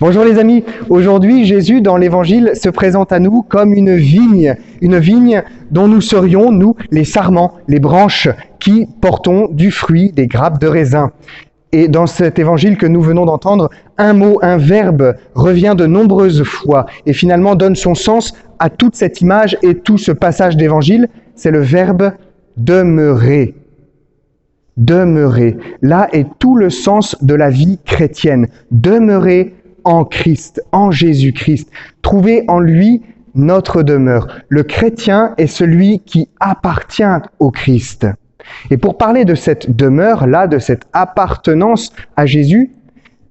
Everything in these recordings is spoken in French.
Bonjour les amis, aujourd'hui Jésus dans l'évangile se présente à nous comme une vigne dont nous serions, nous, les sarments, les branches qui portons du fruit, des grappes de raisin. Et dans cet évangile que nous venons d'entendre, un mot, un verbe revient de nombreuses fois et finalement donne son sens à toute cette image et tout ce passage d'évangile, c'est le verbe demeurer. Demeurer. Là est tout le sens de la vie chrétienne. Demeurer en Christ, en Jésus-Christ. Trouver en lui notre demeure. Le chrétien est celui qui appartient au Christ. Et pour parler de cette demeure-là, de cette appartenance à Jésus,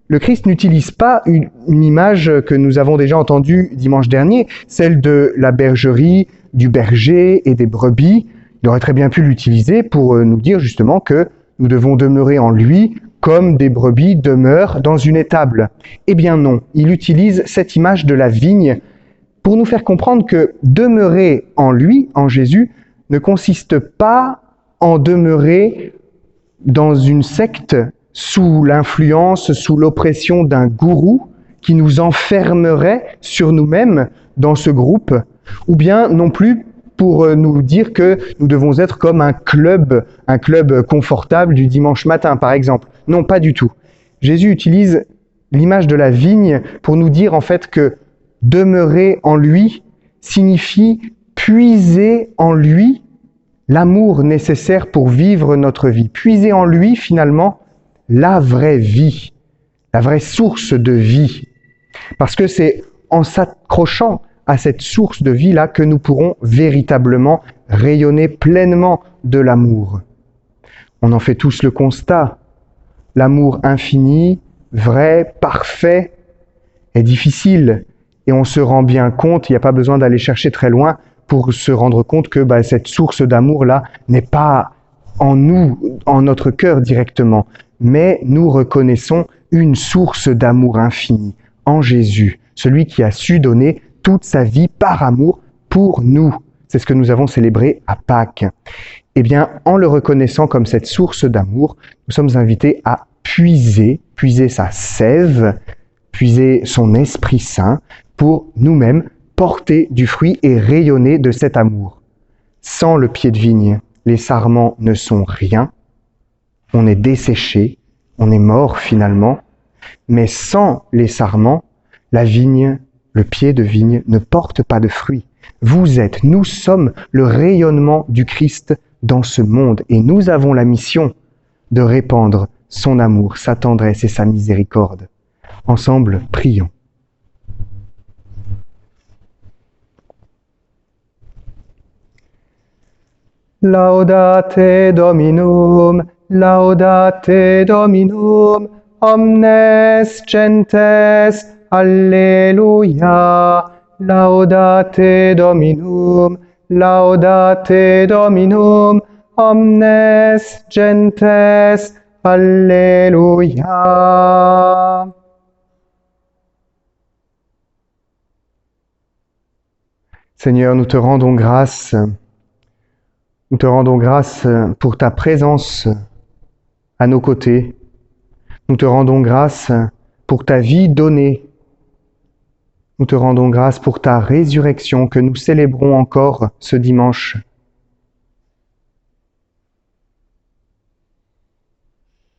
le Christ n'utilise pas une image que nous avons déjà entendue dimanche dernier, celle de la bergerie, du berger et des brebis. Il aurait très bien pu l'utiliser pour nous dire justement que nous devons demeurer en lui comme des brebis demeurent dans une étable. Eh bien non, il utilise cette image de la vigne pour nous faire comprendre que demeurer en lui, en Jésus, ne consiste pas en demeurer dans une secte sous l'influence, sous l'oppression d'un gourou qui nous enfermerait sur nous-mêmes dans ce groupe, ou bien non plus pour nous dire que nous devons être comme un club confortable du dimanche matin, par exemple. Non, pas du tout. Jésus utilise l'image de la vigne pour nous dire en fait que demeurer en lui signifie puiser en lui l'amour nécessaire pour vivre notre vie. Puiser en lui, finalement, la vraie vie, la vraie source de vie. Parce que c'est en s'accrochant à cette source de vie-là que nous pourrons véritablement rayonner pleinement de l'amour. On en fait tous le constat. L'amour infini, vrai, parfait, est difficile. Et on se rend bien compte, il n'y a pas besoin d'aller chercher très loin pour se rendre compte que cette source d'amour-là n'est pas en nous, en notre cœur directement. Mais nous reconnaissons une source d'amour infini en Jésus, celui qui a su donner toute sa vie par amour pour nous. C'est ce que nous avons célébré à Pâques. Eh bien, en le reconnaissant comme cette source d'amour, nous sommes invités à puiser sa sève, puiser son Esprit Saint pour nous-mêmes porter du fruit et rayonner de cet amour. Sans le pied de vigne, les sarments ne sont rien. On est desséché, on est mort finalement. Mais sans les sarments, la vigne, le pied de vigne ne porte pas de fruits. Nous sommes le rayonnement du Christ dans ce monde et nous avons la mission de répandre son amour, sa tendresse et sa miséricorde. Ensemble, prions. Laudate Dominum, omnes gentes, Alleluia. Laudate Dominum, omnes gentes, Alléluia. Seigneur, nous te rendons grâce. Nous te rendons grâce pour ta présence à nos côtés. Nous te rendons grâce pour ta vie donnée. Nous te rendons grâce pour ta résurrection que nous célébrons encore ce dimanche.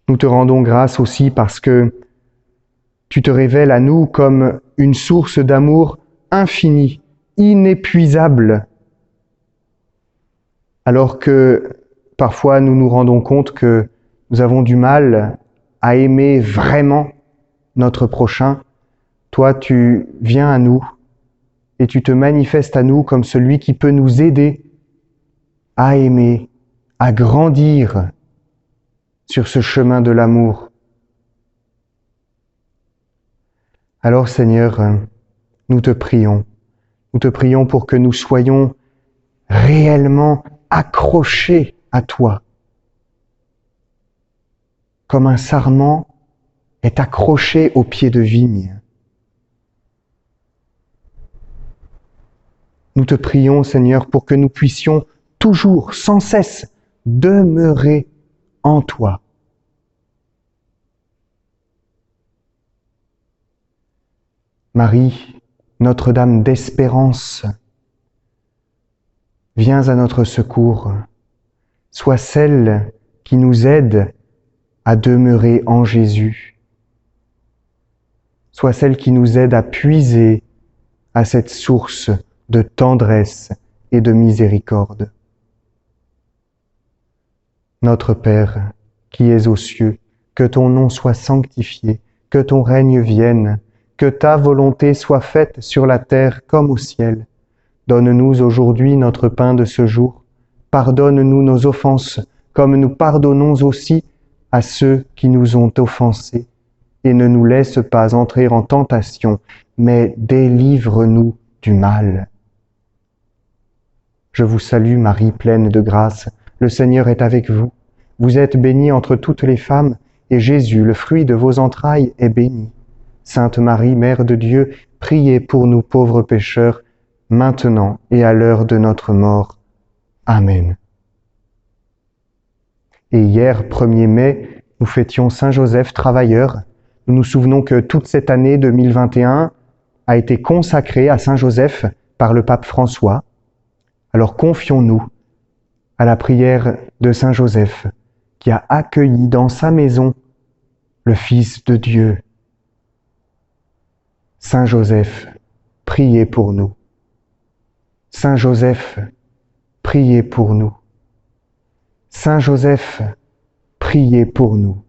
Nous te rendons grâce aussi parce que tu te révèles à nous comme une source d'amour infinie, inépuisable, alors que parfois nous nous rendons compte que nous avons du mal à aimer vraiment notre prochain. Toi, tu viens à nous et tu te manifestes à nous comme celui qui peut nous aider à aimer, à grandir sur ce chemin de l'amour. Alors Seigneur, nous te prions pour que nous soyons réellement accrochés à toi, comme un sarment est accroché au pied de vigne. Nous te prions, Seigneur, pour que nous puissions toujours, sans cesse, demeurer en toi. Marie, Notre-Dame d'espérance, viens à notre secours. Sois celle qui nous aide à demeurer en Jésus. Sois celle qui nous aide à puiser à cette source de tendresse et de miséricorde. Notre Père, qui es aux cieux, que ton nom soit sanctifié, que ton règne vienne, que ta volonté soit faite sur la terre comme au ciel. Donne-nous aujourd'hui notre pain de ce jour. Pardonne-nous nos offenses, comme nous pardonnons aussi à ceux qui nous ont offensés. Et ne nous laisse pas entrer en tentation, mais délivre-nous du mal. Je vous salue Marie, pleine de grâce. Le Seigneur est avec vous. Vous êtes bénie entre toutes les femmes, et Jésus, le fruit de vos entrailles, est béni. Sainte Marie, Mère de Dieu, priez pour nous pauvres pécheurs, maintenant et à l'heure de notre mort. Amen. Et hier, 1er mai, nous fêtions Saint Joseph travailleur. Nous nous souvenons que toute cette année 2021 a été consacrée à Saint Joseph par le pape François. Alors confions-nous à la prière de Saint Joseph, qui a accueilli dans sa maison le Fils de Dieu. Saint Joseph, priez pour nous. Saint Joseph, priez pour nous. Saint Joseph, priez pour nous.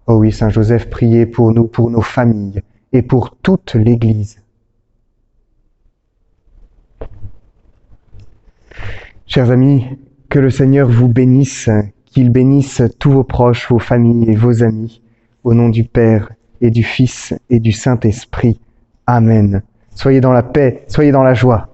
Oh oui, Saint Joseph, priez pour nous, pour nos familles et pour toute l'Église. Chers amis, que le Seigneur vous bénisse, qu'il bénisse tous vos proches, vos familles et vos amis, au nom du Père et du Fils et du Saint-Esprit. Amen. Soyez dans la paix, soyez dans la joie.